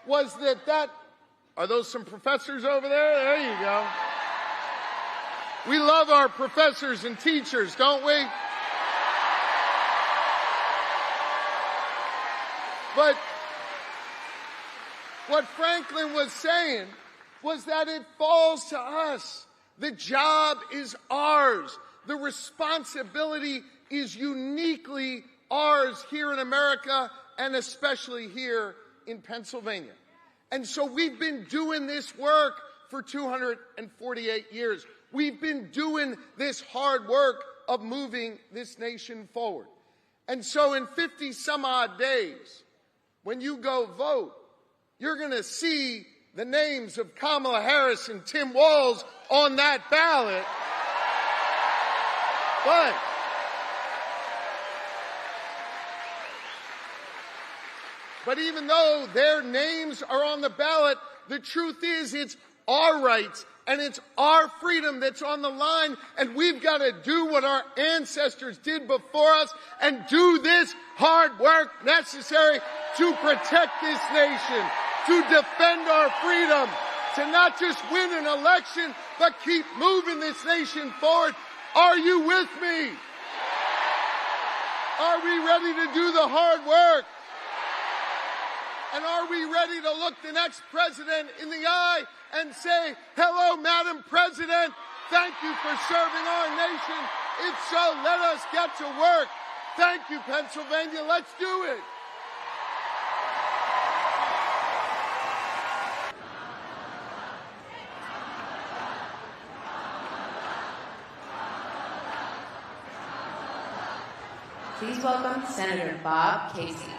was that are those some professors over there? There you go. We love our professors and teachers, don't we? But what Franklin was saying was that it falls to us. The job is ours. The responsibility is uniquely ours here in America and especially here in Pennsylvania. And so we've been doing this work for 248 years. We've been doing this hard work of moving this nation forward. And so in 50 some odd days, when you go vote, you're going to see the names of Kamala Harris and Tim Walz on that ballot. But even though their names are on the ballot, the truth is it's our rights and it's our freedom that's on the line, and we've got to do what our ancestors did before us and do this hard work necessary to protect this nation, to defend our freedom, to not just win an election, but keep moving this nation forward. Are you with me? Are we ready to do the hard work? And are we ready to look the next president in the eye and say, hello, Madam President, thank you for serving our nation. If so, let us get to work. Thank you, Pennsylvania. Let's do it. Please welcome Senator Bob Casey.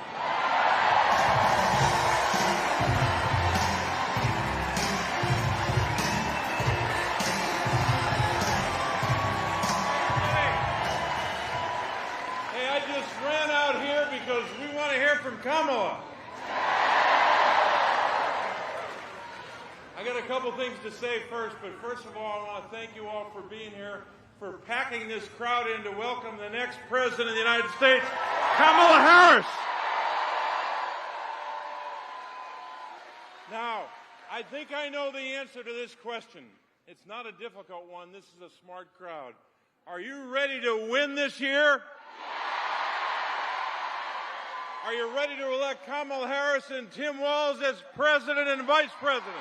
Because we want to hear from Kamala. I got a couple things to say first, but first of all, I want to thank you all for being here, for packing this crowd in to welcome the next President of the United States, Kamala Harris. Now, I think I know the answer to this question. It's not a difficult one. This is a smart crowd. Are you ready to win this year? Are you ready to elect Kamala Harris and Tim Walz as President and Vice President?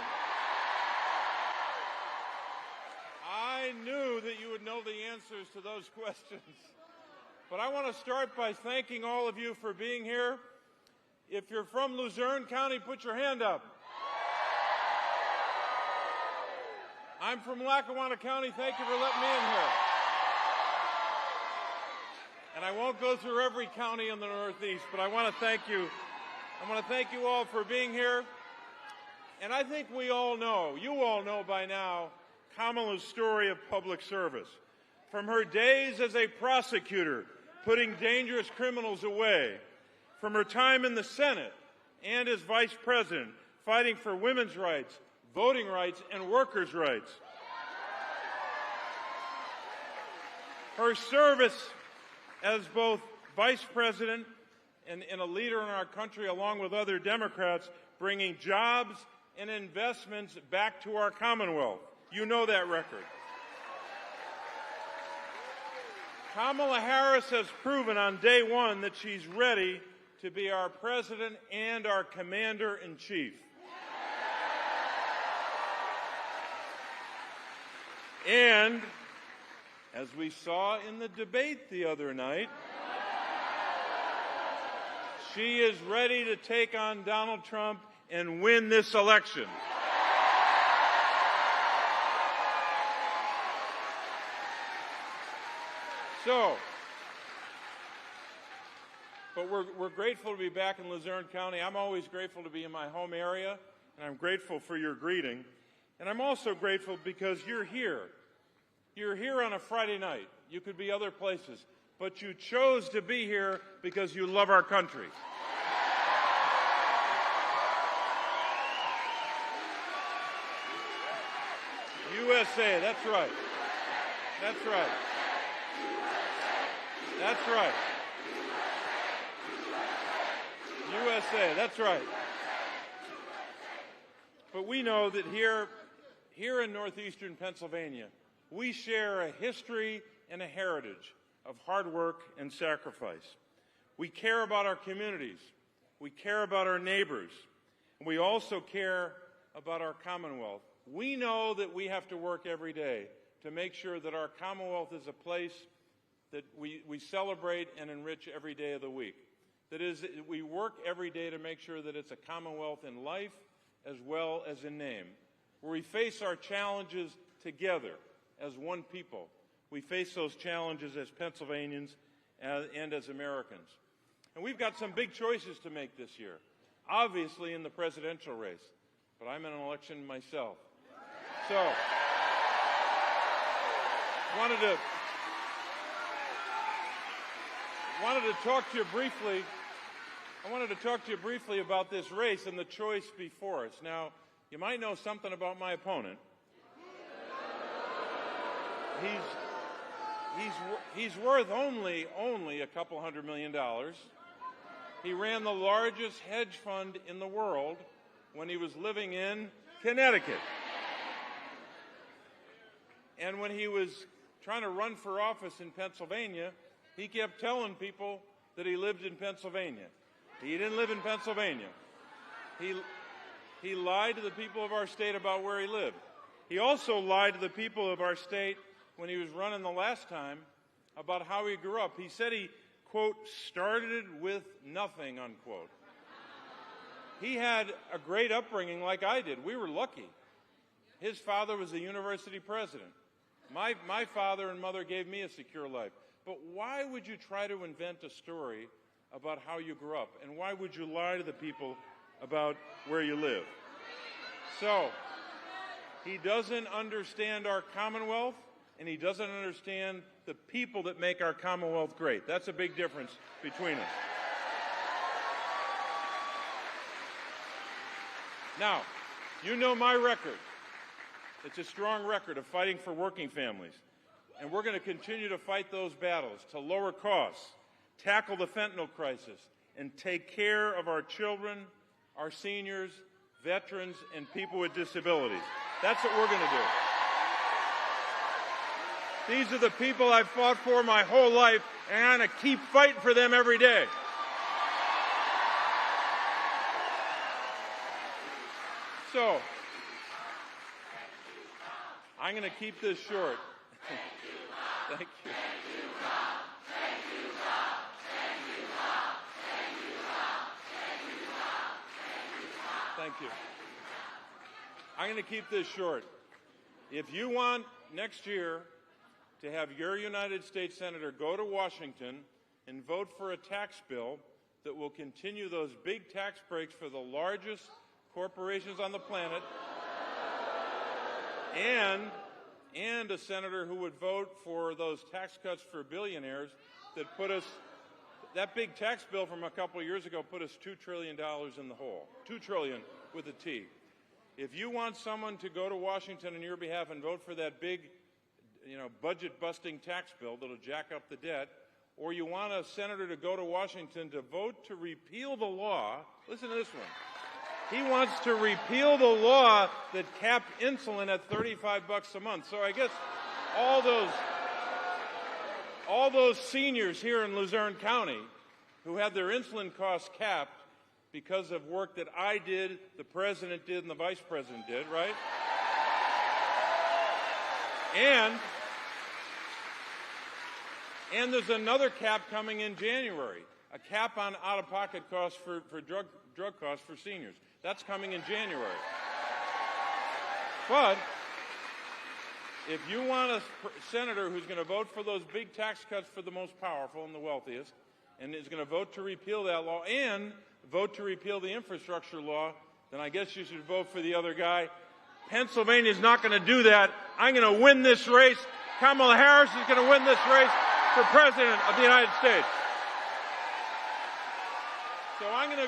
I knew that you would know the answers to those questions. But I want to start by thanking all of you for being here. If you're from Luzerne County, put your hand up. I'm from Lackawanna County. Thank you for letting me in here. And I won't go through every county in the Northeast, but I want to thank you. I want to thank you all for being here. And I think we all know, you all know by now, Kamala's story of public service. From her days as a prosecutor, putting dangerous criminals away, from her time in the Senate and as Vice President, fighting for women's rights, voting rights, and workers' rights. Her service as both Vice President and a leader in our country, along with other Democrats, bringing jobs and investments back to our Commonwealth. You know that record. Kamala Harris has proven on day one that she's ready to be our President and our Commander-in-Chief. And as we saw in the debate the other night, she is ready to take on Donald Trump and win this election. But we're grateful to be back in Luzerne County. I'm always grateful to be in my home area, and I'm grateful for your greeting. And I'm also grateful because you're here. You're here on a Friday night. You could be other places, but you chose to be here because you love our country. USA, that's right. That's right. That's right. USA, that's right. But we know that here in northeastern Pennsylvania, we share a history and a heritage of hard work and sacrifice. We care about our communities. We care about our neighbors. And we also care about our Commonwealth. We know that we have to work every day to make sure that our Commonwealth is a place that we celebrate and enrich every day of the week. That is, we work every day to make sure that it's a Commonwealth in life as well as in name, where we face our challenges together as one people. We face those challenges as Pennsylvanians and as Americans. And we've got some big choices to make this year, obviously in the presidential race, but I'm in an election myself. So, wanted to talk to you briefly. I wanted to talk to you briefly about this race and the choice before us. Now, you might know something about my opponent. He's worth only a couple $100 million. He ran the largest hedge fund in the world when he was living in Connecticut. And when he was trying to run for office in Pennsylvania, he kept telling people that he lived in Pennsylvania. He didn't live in Pennsylvania. He lied to the people of our state about where he lived. He also lied to the people of our state when he was running the last time about how he grew up. He said he, quote, started with nothing, unquote. He had a great upbringing like I did. We were lucky. His father was a university president. My father and mother gave me a secure life. But why would you try to invent a story about how you grew up? And why would you lie to the people about where you live? So, he doesn't understand our Commonwealth, and he doesn't understand the people that make our Commonwealth great. That's a big difference between us. Now, you know my record. It's a strong record of fighting for working families. And we're going to continue to fight those battles to lower costs, tackle the fentanyl crisis, and take care of our children, our seniors, veterans, and people with disabilities. That's what we're going to do. These are the people I've fought for my whole life, and I'm going to keep fighting for them every day. So, I'm going to keep this short. Thank you. Thank you. I'm going to keep this short. If you want next year to have your United States Senator go to Washington and vote for a tax bill that will continue those big tax breaks for the largest corporations on the planet, and a senator who would vote for those tax cuts for billionaires that put us, that big tax bill from a couple of years ago put us $2 trillion in the hole. $2 trillion with a T. If you want someone to go to Washington on your behalf and vote for that big, budget-busting tax bill that'll jack up the debt, or you want a senator to go to Washington to vote to repeal the law, listen to this one. He wants to repeal the law that capped insulin at $35 a month. So I guess all those seniors here in Luzerne County who had their insulin costs capped because of work that I did, the president did, and the vice president did, right? And there's another cap coming in January, a cap on out-of-pocket costs for drug costs for seniors. That's coming in January. But if you want a senator who's going to vote for those big tax cuts for the most powerful and the wealthiest, and is going to vote to repeal that law and vote to repeal the infrastructure law, then I guess you should vote for the other guy. Pennsylvania's not going to do that. I'm going to win this race. Kamala Harris is going to win this race for President of the United States. So I'm going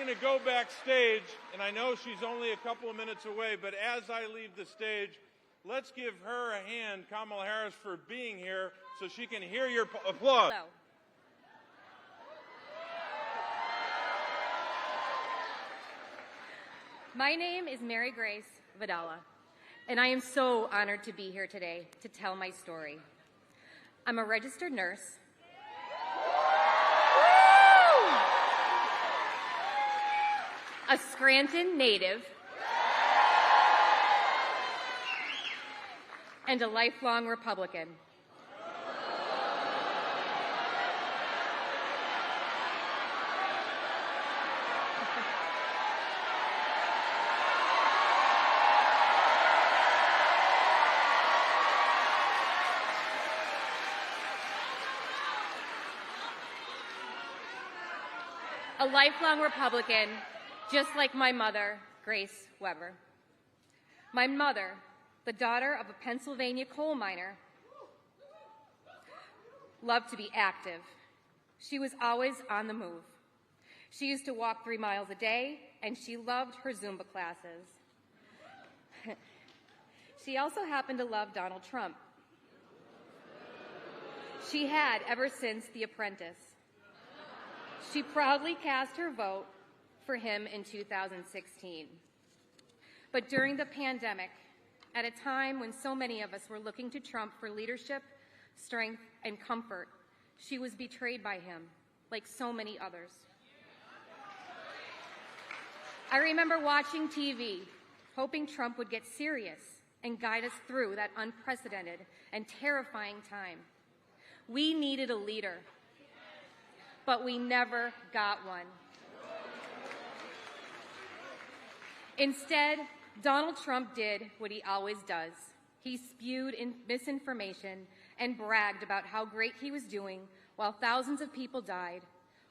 to go backstage, and I know she's only a couple of minutes away, but as I leave the stage, let's give her a hand, Kamala Harris, for being here so she can hear your applause. Hello. My name is Mary Grace Vidala, and I am so honored to be here today to tell my story. I'm a registered nurse. A Scranton native, and a lifelong Republican. A lifelong Republican, just like my mother, Grace Weber. My mother, the daughter of a Pennsylvania coal miner, loved to be active. She was always on the move. She used to walk 3 miles a day, and she loved her Zumba classes. She also happened to love Donald Trump. She had ever since The Apprentice. She proudly cast her vote for him in 2016. But during the pandemic, at a time when so many of us were looking to Trump for leadership, strength, and comfort, she was betrayed by him, like so many others. I remember watching TV, hoping Trump would get serious and guide us through that unprecedented and terrifying time. We needed a leader, but we never got one. Instead, Donald Trump did what he always does. He spewed misinformation and bragged about how great he was doing while thousands of people died,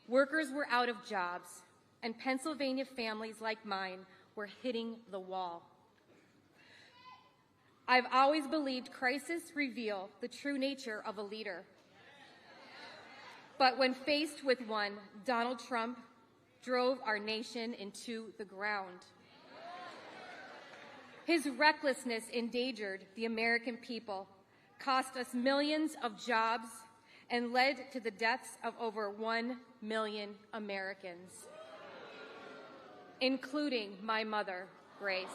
workers were out of jobs, and Pennsylvania families like mine were hitting the wall. I've always believed crises reveal the true nature of a leader. But when faced with one, Donald Trump drove our nation into the ground. His recklessness endangered the American people, cost us millions of jobs, and led to the deaths of over 1 million Americans, including my mother, Grace.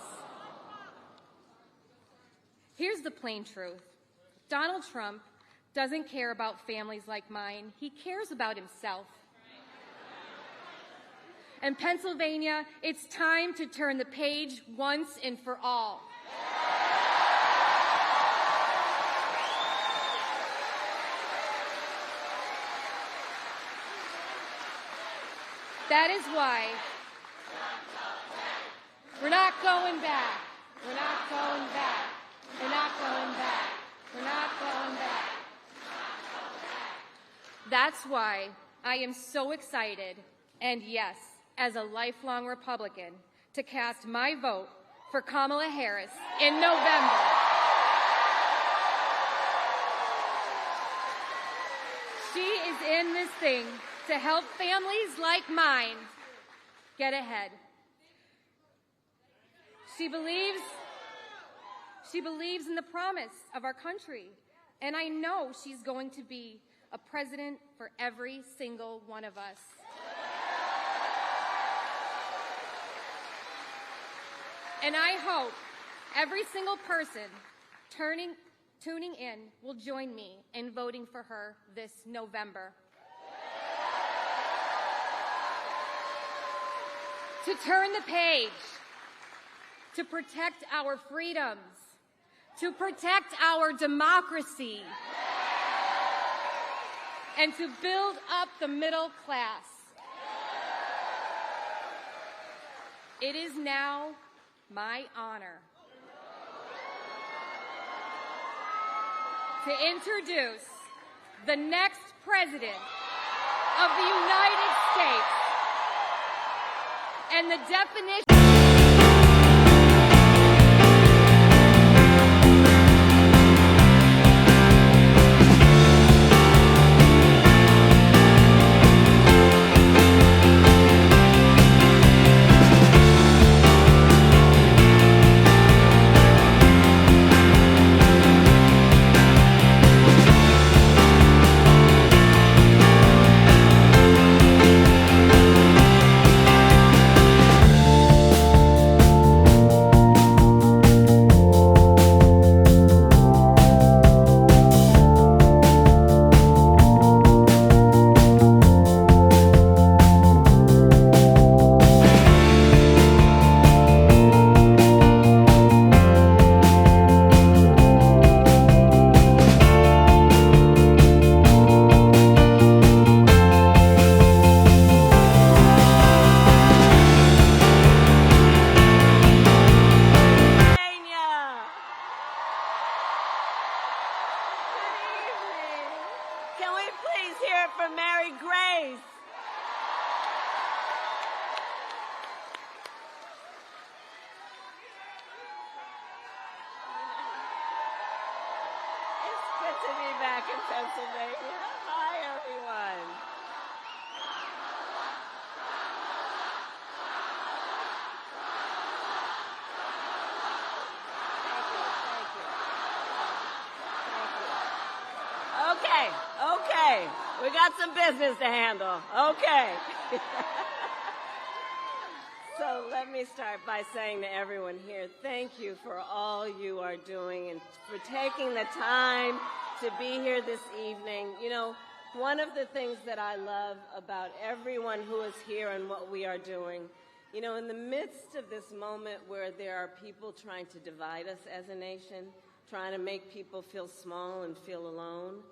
Here's the plain truth. Donald Trump doesn't care about families like mine. He cares about himself. In Pennsylvania, it's time to turn the page once and for all. That is why we're not going back. We're not going back. We're not going back. We're not going back. That's why I am so excited, and yes, as a lifelong Republican, to cast my vote for Kamala Harris in November. She is in this thing to help families like mine get ahead. She believes in the promise of our country, and I know she's going to be a president for every single one of us. And I hope every single person tuning in will join me in voting for her this November. To turn the page, to protect our freedoms, to protect our democracy, and to build up the middle class. It is now my honor to introduce the next President of the United States and the definition to be back in Pennsylvania. Hi, everyone. Okay. We got some business to handle. Okay. So let me start by saying to everyone here, thank you for all you are doing and for taking the time to be here this evening. You know, one of the things that I love about everyone who is here and what we are doing, you know, in the midst of this moment where there are people trying to divide us as a nation, trying to make people feel small and feel alone,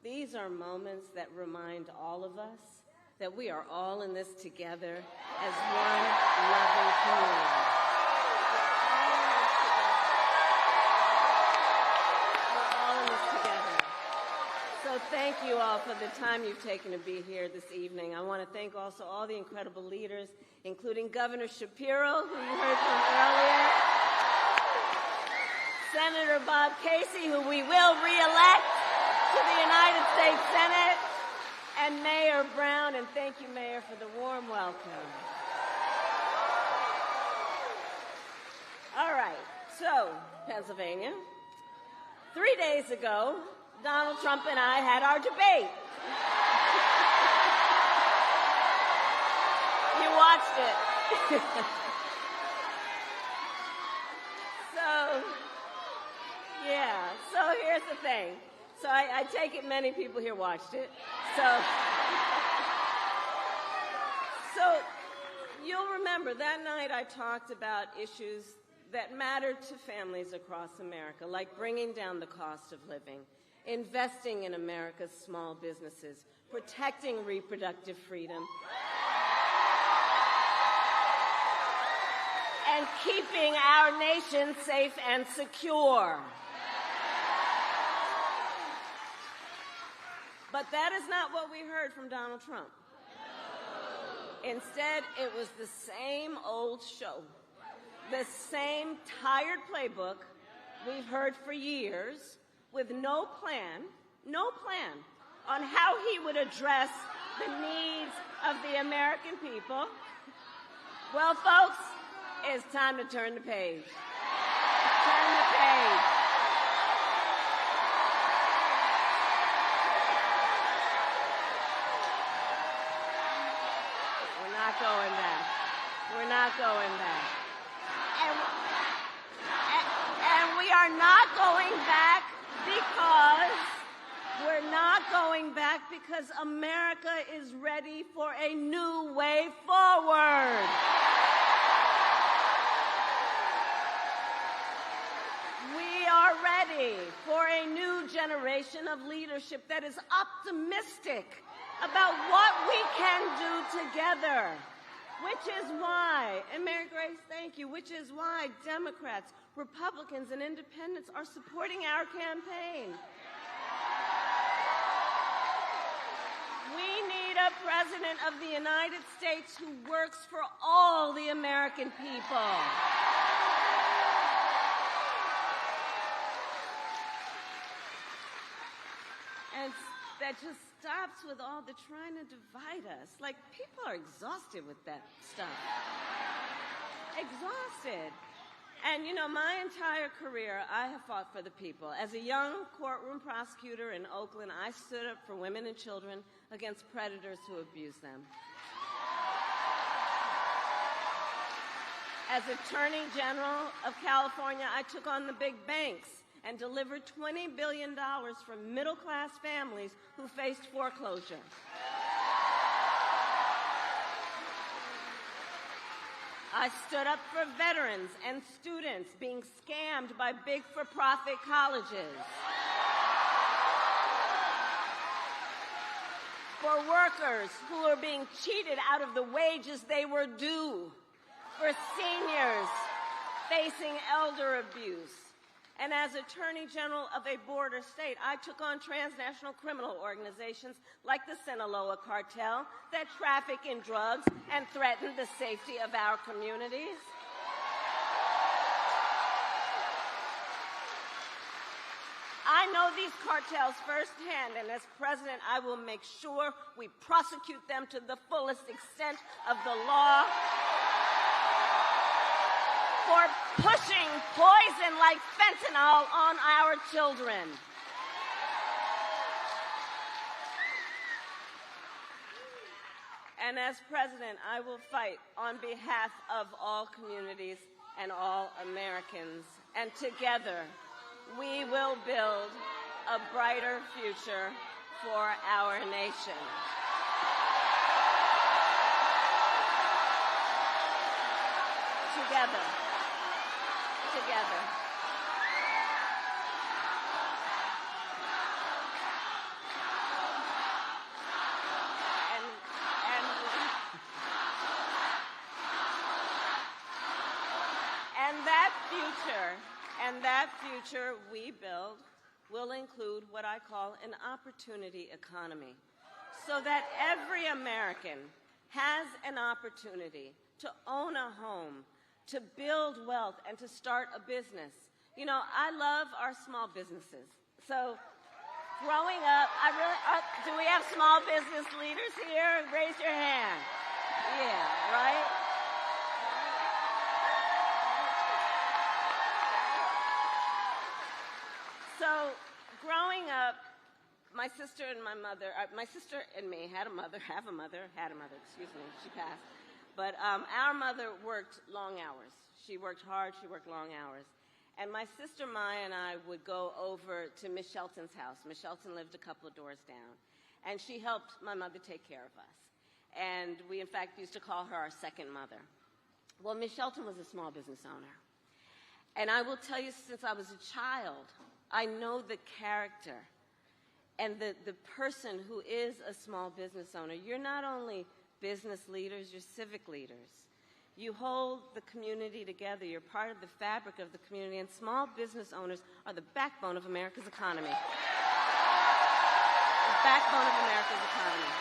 these are moments that remind all of us that we are all in this together as one loving community. We're all in this together. So thank you all for the time you've taken to be here this evening. I want to thank also all the incredible leaders, including Governor Shapiro, who you heard from earlier, Senator Bob Casey, who we will re-elect to the United States Senate, and Mayor Brown, and thank you, Mayor, for the warm welcome. All right, so, Pennsylvania. 3 days ago, Donald Trump and I had our debate. You watched it. So here's the thing. So I take it many people here watched it. So you'll remember that night I talked about issues that matter to families across America, like bringing down the cost of living, investing in America's small businesses, protecting reproductive freedom, and keeping our nation safe and secure. But that is not what we heard from Donald Trump. Instead, it was the same old show, the same tired playbook we've heard for years, with no plan on how he would address the needs of the American people. Well, folks, it's time to turn the page. Turn the page. We're not going back. And we are not going back because America is ready for a new way forward. We are ready for a new generation of leadership that is optimistic about what we can do together. Which is why, and Mary Grace, thank you, which is why Democrats, Republicans, and Independents are supporting our campaign. We need a President of the United States who works for all the American people. And that just stops with all the trying to divide us. Like, people are exhausted with that stuff. Exhausted. And, you know, my entire career, I have fought for the people. As a young courtroom prosecutor in Oakland, I stood up for women and children against predators who abuse them. As Attorney General of California, I took on the big banks and delivered $20 billion from middle-class families who faced foreclosure. I stood up for veterans and students being scammed by big for-profit colleges. For workers who are being cheated out of the wages they were due. For seniors facing elder abuse. And as Attorney General of a border state, I took on transnational criminal organizations like the Sinaloa cartel that traffic in drugs and threaten the safety of our communities. I I know these cartels firsthand, and as president, I will make sure we prosecute them to the fullest extent of the law for pushing poison like fentanyl on our children. And as president, I will fight on behalf of all communities and all Americans. And together, we will build a brighter future for our nation. Together. Together. And that future we build will include what I call an opportunity economy, so that every American has an opportunity to own a home, to build wealth, and to start a business. You know, I love our small businesses. So growing up, do we have small business leaders here? Raise your hand. Yeah, right? So, growing up, my sister and me have a mother, excuse me, she passed. But our mother worked long hours. She worked hard, she worked long hours. And my sister Maya and I would go over to Miss Shelton's house. Miss Shelton lived a couple of doors down. And she helped my mother take care of us. And we, in fact, used to call her our second mother. Well, Miss Shelton was a small business owner. And I will tell you, since I was a child, I know the character and the person who is a small business owner. You're not only business leaders, you're civic leaders. You hold the community together. You're part of the fabric of the community, and small business owners are the backbone of America's economy. The backbone of America's economy.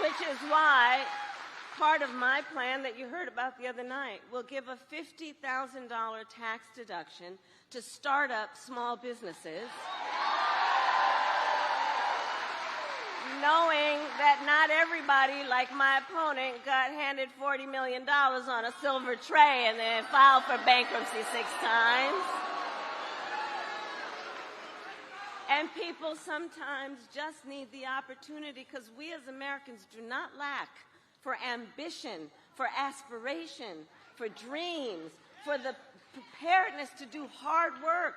Which is why part of my plan that you heard about the other night will give a $50,000 tax deduction to start up small businesses, knowing that not everybody, like my opponent, got handed $40 million on a silver tray and then filed for bankruptcy 6 times. And people sometimes just need the opportunity, because we as Americans do not lack for ambition, for aspiration, for dreams, for the preparedness to do hard work.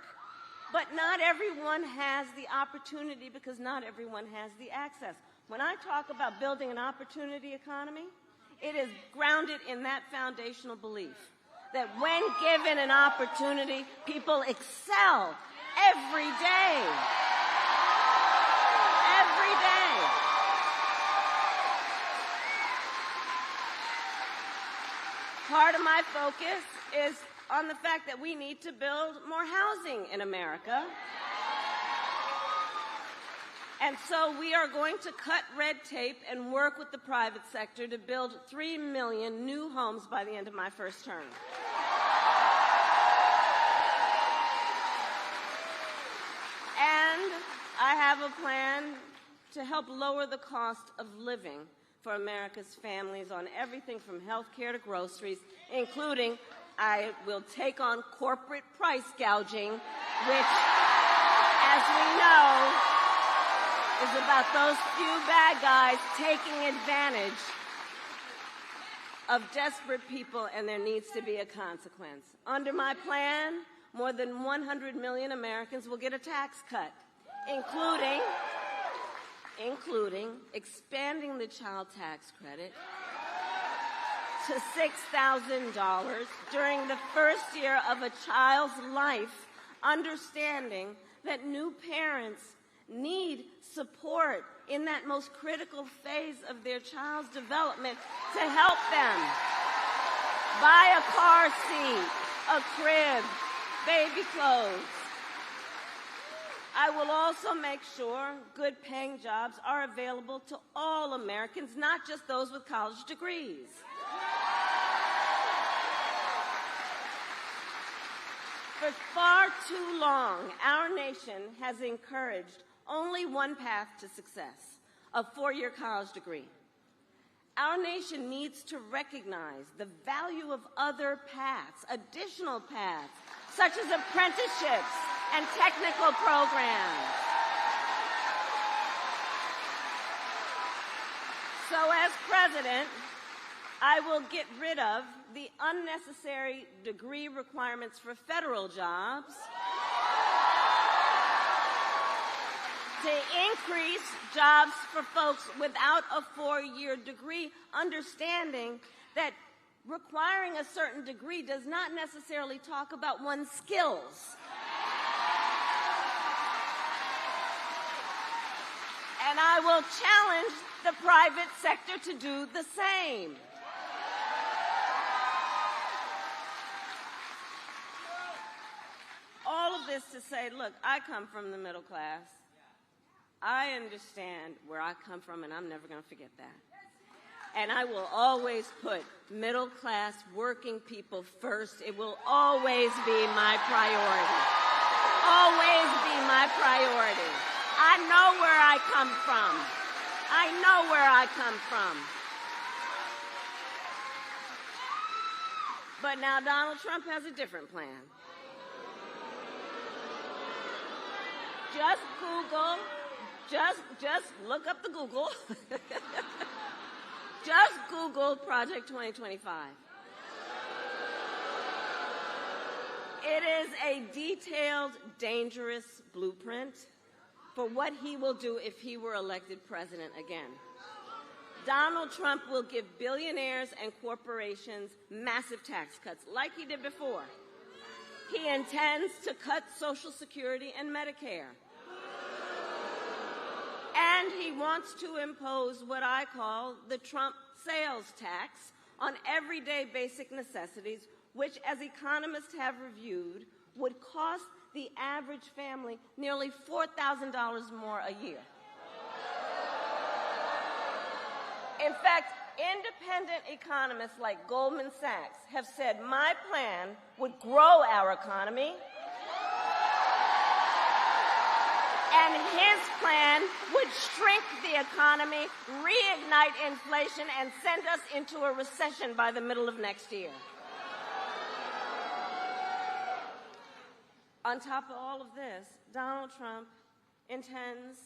But not everyone has the opportunity, because not everyone has the access. When I talk about building an opportunity economy, it is grounded in that foundational belief that when given an opportunity, people excel every day. Every day. Part of my focus is on the fact that we need to build more housing in America. And so we are going to cut red tape and work with the private sector to build 3 million new homes by the end of my first term. And I have a plan to help lower the cost of living for America's families on everything from health care to groceries, including I will take on corporate price gouging, which, as we know, is about those few bad guys taking advantage of desperate people, and there needs to be a consequence. Under my plan, more than 100 million Americans will get a tax cut, including expanding the child tax credit to $6,000 during the first year of a child's life, understanding that new parents need support in that most critical phase of their child's development to help them buy a car seat, a crib, baby clothes. I will also make sure good-paying jobs are available to all Americans, not just those with college degrees. For far too long, our nation has encouraged only one path to success, a four-year college degree. Our nation needs to recognize the value of other paths, additional paths, such as apprenticeships and technical programs. So as president, I will get rid of the unnecessary degree requirements for federal jobs to increase jobs for folks without a four-year degree, understanding that requiring a certain degree does not necessarily talk about one's skills. And I will challenge the private sector to do the same. All of this to say, look, I come from the middle class. I understand where I come from, and I'm never going to forget that. And I will always put middle-class working people first. It will always be my priority. Always be my priority. I know where I come from. I know where I come from. But now Donald Trump has a different plan. Just Google, just look up the Google. Just Google Project 2025. It is a detailed, dangerous blueprint for what he will do if he were elected president again. Donald Trump will give billionaires and corporations massive tax cuts like he did before. He intends to cut Social Security and Medicare. And he wants to impose what I call the Trump sales tax on everyday basic necessities, which, as economists have reviewed, would cost the average family nearly $4,000 more a year. In fact, independent economists like Goldman Sachs have said my plan would grow our economy, and his plan would shrink the economy, reignite inflation, and send us into a recession by the middle of next year. On top of all of this, Donald Trump intends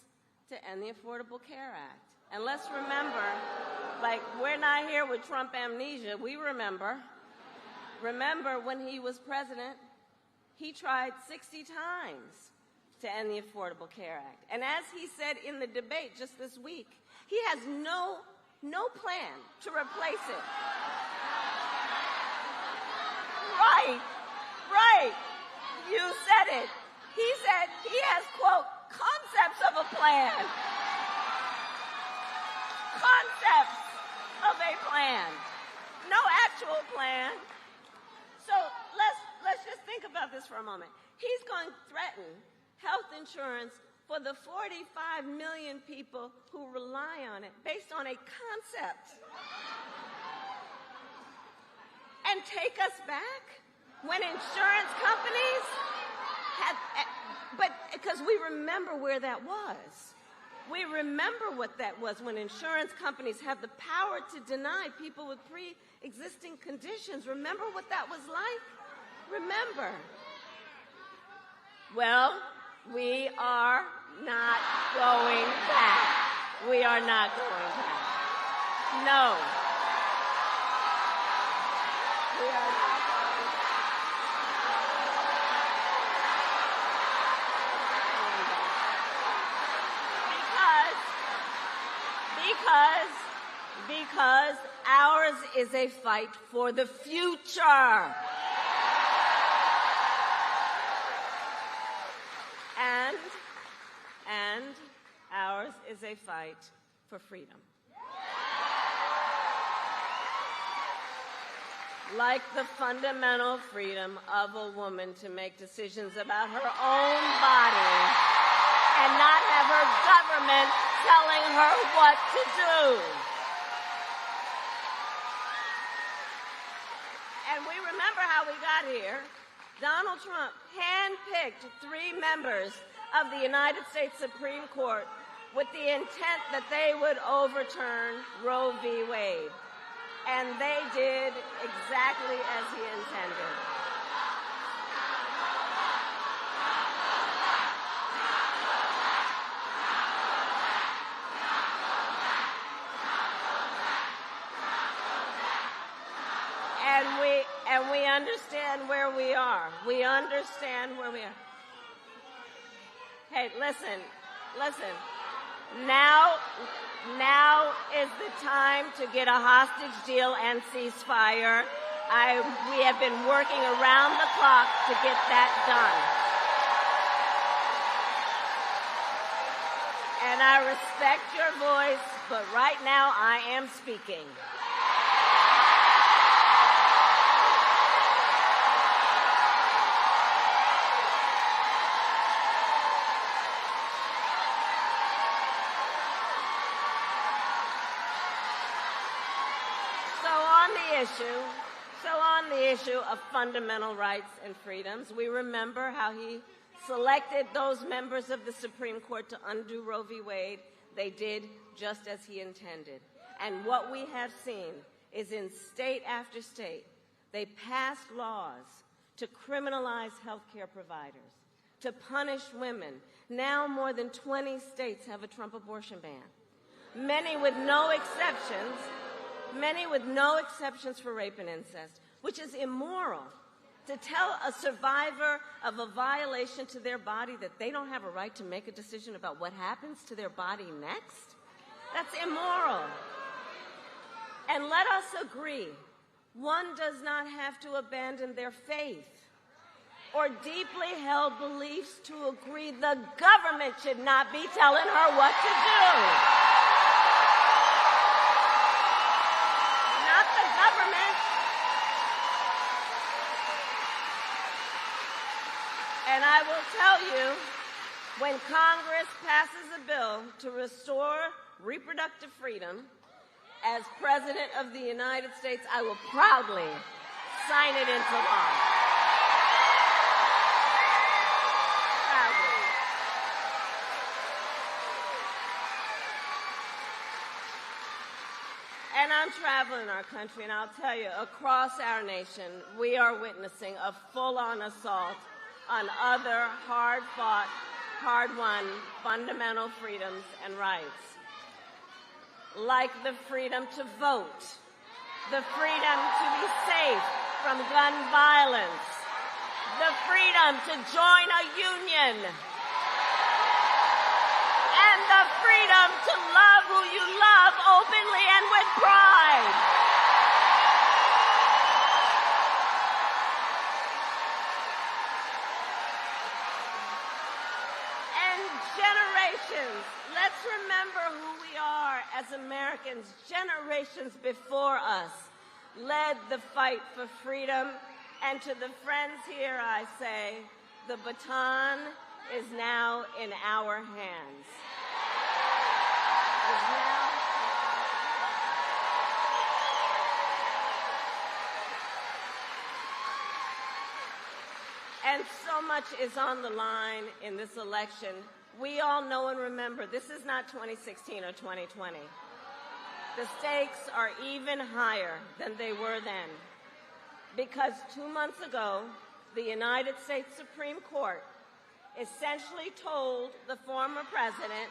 to end the Affordable Care Act. And let's remember, like, we're not here with Trump amnesia. We remember. Remember when he was president, he tried 60 times to end the Affordable Care Act. And as he said in the debate just this week, he has no plan to replace it. Right. You said it. He said he has, quote, concepts of a plan. Concepts of a plan. No actual plan. So let's just think about this for a moment. He's going to threaten health insurance for the 45 million people who rely on it based on a concept. And take us back when insurance companies had, but because we remember where that was. We remember what that was when insurance companies have the power to deny people with pre-existing conditions. Remember what that was like? Remember. Well, we are not going back. We are not going back. No. We are not going back. Because ours is a fight for the future. And ours is a fight for freedom. Like the fundamental freedom of a woman to make decisions about her own body and not have her government telling her what to do. And we remember how we got here. Donald Trump handpicked 3 members of the United States Supreme Court with the intent that they would overturn Roe v. Wade. And they did exactly as he intended. And we understand where we are. We understand where we are. Hey, listen. Now is the time to get a hostage deal and ceasefire. We have been working around the clock to get that done. And I respect your voice, but right now I am speaking. On the issue of fundamental rights and freedoms, we remember how he selected those members of the Supreme Court to undo Roe v. Wade. They did just as he intended. And what we have seen is in state after state, they passed laws to criminalize healthcare providers, to punish women. Now more than 20 states have a Trump abortion ban, many with no exceptions for rape and incest, which is immoral. To tell a survivor of a violation to their body that they don't have a right to make a decision about what happens to their body next, that's immoral. And let us agree, one does not have to abandon their faith or deeply held beliefs to agree the government should not be telling her what to do. And I will tell you, when Congress passes a bill to restore reproductive freedom, as President of the United States, I will proudly sign it into law. Proudly. And I'm traveling our country, and I'll tell you, across our nation, we are witnessing a full-on assault on other hard-fought, hard-won fundamental freedoms and rights, like the freedom to vote, the freedom to be safe from gun violence, the freedom to join a union, and the freedom to love who you love openly and with pride. Let's remember who we are as Americans. Generations before us led the fight for freedom. And to the friends here, I say, the baton is now in our hands. And so much is on the line in this election. We all know and remember, this is not 2016 or 2020. The stakes are even higher than they were then. Because 2 months ago, the United States Supreme Court essentially told the former president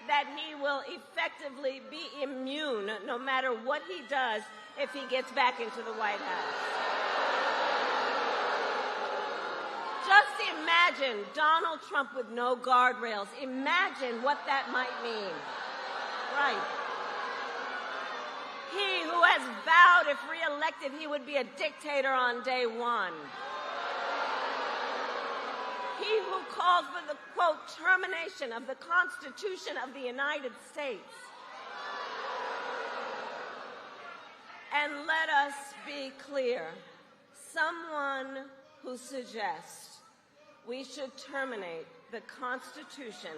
that he will effectively be immune no matter what he does if he gets back into the White House. Just imagine Donald Trump with no guardrails. Imagine what that might mean. Right. He who has vowed if reelected he would be a dictator on day one. He who called for the, quote, termination of the Constitution of the United States. And let us be clear. Someone who suggests we should terminate the Constitution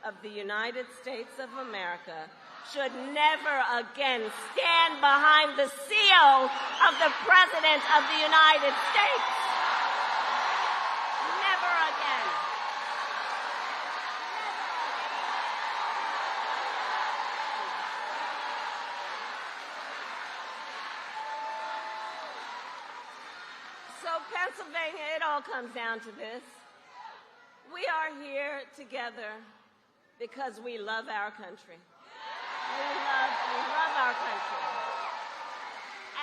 of the United States of America should never again stand behind the seal of the President of the United States. Pennsylvania, it all comes down to this. We are here together because we love our country. We love our country.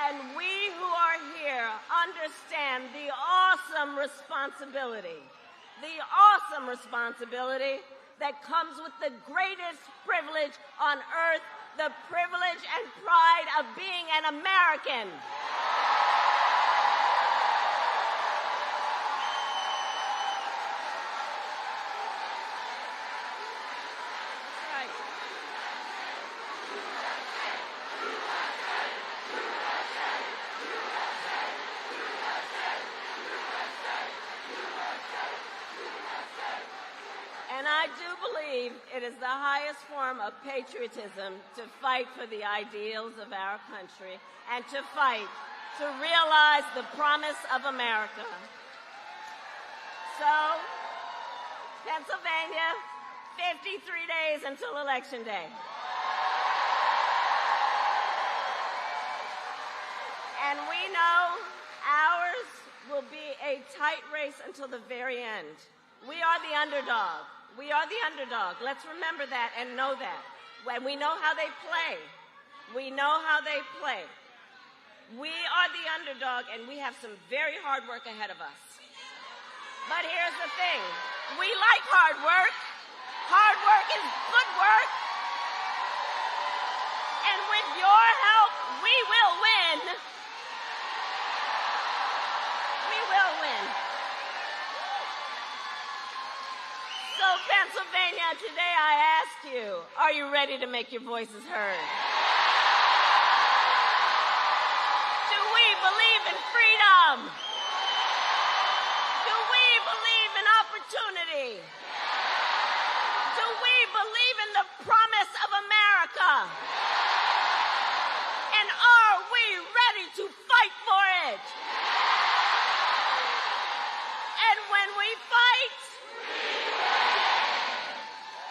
And we who are here understand the awesome responsibility that comes with the greatest privilege on earth, the privilege and pride of being an American. And I do believe it is the highest form of patriotism to fight for the ideals of our country and to fight to realize the promise of America. So, Pennsylvania, 53 days until Election Day. And we know ours will be a tight race until the very end. We are the underdog. We are the underdog. Let's remember that and know that. When we know how they play. We know how they play. We are the underdog, and we have some very hard work ahead of us. But here's the thing. We like hard work. Hard work is good work. And with your help, we will win. We will win. So, Pennsylvania, today I ask you, are you ready to make your voices heard? Do we believe in freedom? Do we believe in opportunity? Do we believe in the promise of America? And are we ready to fight for it? And when we fight,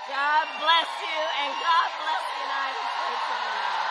God bless you, and God bless the United States of America.